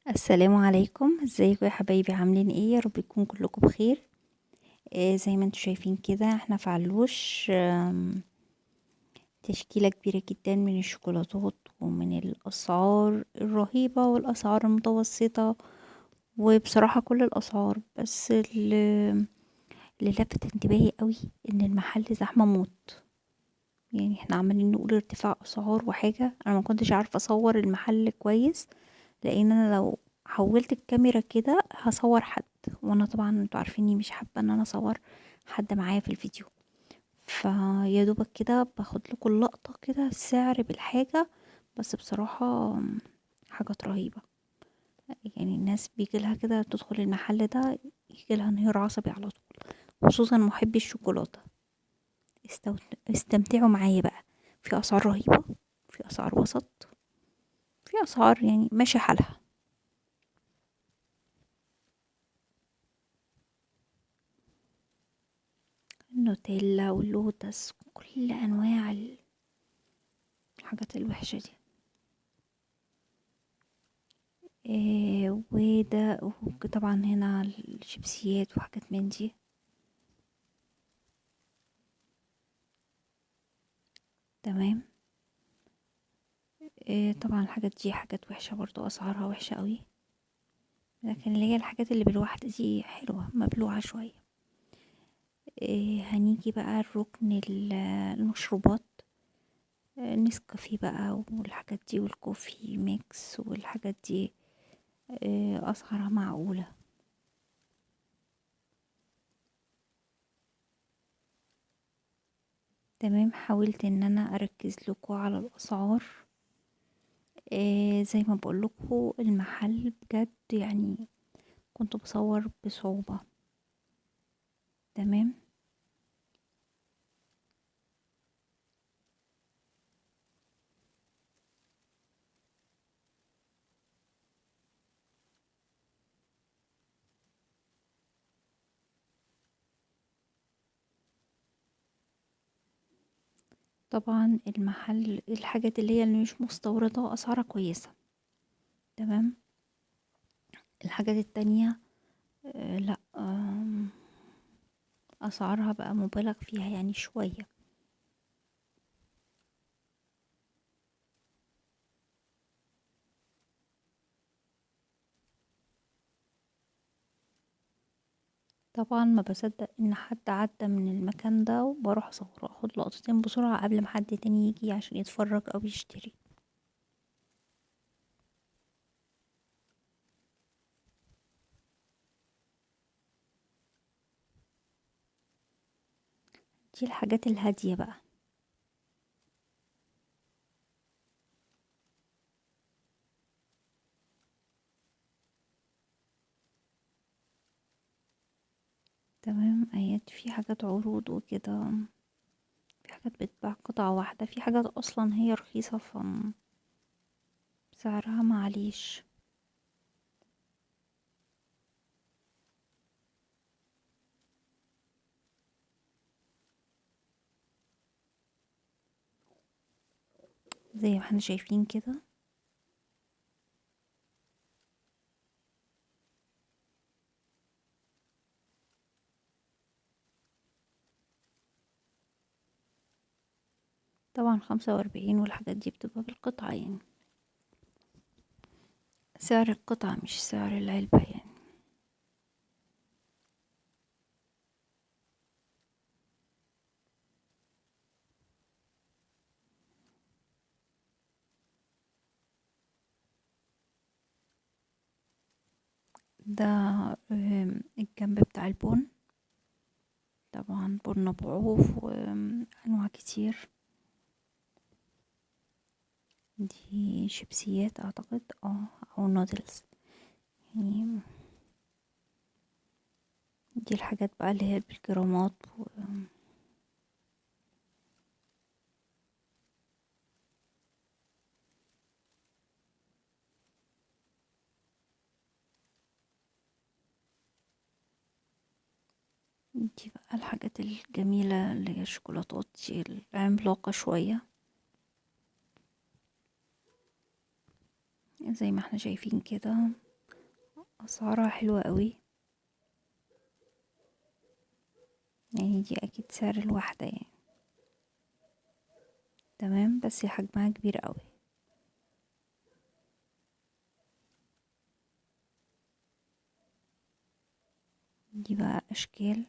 السلام عليكم، ازيكم يا حبايبي؟ عاملين ايه؟ يا رب يكون كلكم بخير. زي ما انتم شايفين كده احنا في علوش. تشكيلة كبيرة جدا من الشوكولاتات ومن الاسعار الرهيبة والاسعار المتوسطة، وبصراحة كل الاسعار. بس اللي لفت انتباهي قوي ان المحل زحمة موت. يعني احنا عمالين نقول ارتفاع اسعار وحاجة، انا ما كنتش عارفة اصور المحل كويس، لان انا لو حولت الكاميرا كده هصور حد، وانا طبعا انتوا عارفيني مش حابه ان انا اصور حد معايا في الفيديو. فيا دوبك كده باخد لكم اللقطه كده سعر بالحاجه. بس بصراحه حاجات رهيبه. يعني الناس بيجيلها كده تدخل المحل ده يجيلها انهيار عصبي على طول، خصوصا محبي الشوكولاته. استمتعوا معايا بقى. في اسعار رهيبه، في اسعار وسط، في اسعار يعني ماشي حالها. النوتيلا واللوتس، كل انواع الحاجات الوحشة دي. وده طبعا هنا الشيبسيات وحاجات من دي. تمام. طبعا الحاجات دي حاجات وحشة برضو، اسعارها وحشة قوي. لكن اللي هي الحاجات اللي بالواحدة دي حلوة مبلوعة شوية. هنيجي بقى الركن المشروبات. نسكافيه بقى والحاجات دي والكوفي ميكس والحاجات دي. اسعارها معقولة. تمام. حاولت ان انا اركز لكم على الاسعار. زي ما بقولكوا المحل بجد يعني كنت بصور بصعوبة. تمام. طبعا المحل الحاجات اللي مش مستوردة اسعارها كويسة. تمام. الحاجات التانية لا، اسعارها بقى مبالغ فيها يعني شوية. طبعا ما بصدق ان حد عدى من المكان ده وبروح اصور اخد لقطتين بسرعة قبل ما حد تاني يجي عشان يتفرج او يشتري. دي الحاجات الهادية بقى. تمام. ايات في حاجات عروض وكده، في حاجات بتتباع قطعة واحدة، في حاجات أصلا هي رخيصة سعرها معليش. زي ما احنا شايفين كده. طبعا 45 والحاجات دي بتبقى بالقطعة يعني، سعر القطعة مش سعر العلبة يعني. ده الجنب بتاع البن. طبعا بن بعوف وأنواع كتير. دي شيبسيات أعتقد أو نودلز يعني. دي الحاجات بقى اللي هي بالجرامات دي بقى الحاجات الجميلة اللي هي الشوكولاتات دي العملاقة شوية. زي ما احنا شايفين كده. اسعارها حلوة قوي، يعني دي اكيد سعر الواحدة يعني. تمام، بس حجمها كبير قوي. دي بقى اشكال.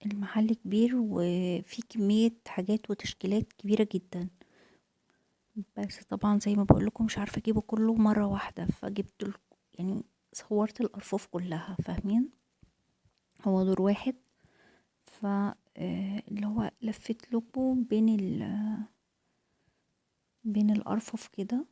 المحل كبير وفي كمية حاجات وتشكيلات كبيرة جدا، بس طبعا زي ما بقولكم مش عارفة اجيبه كله مرة واحدة، فجبت يعني صورت الأرفف كلها، فاهمين؟ هو دور واحد، ف اللي هو لفيت لكم بين بين الأرفف كده،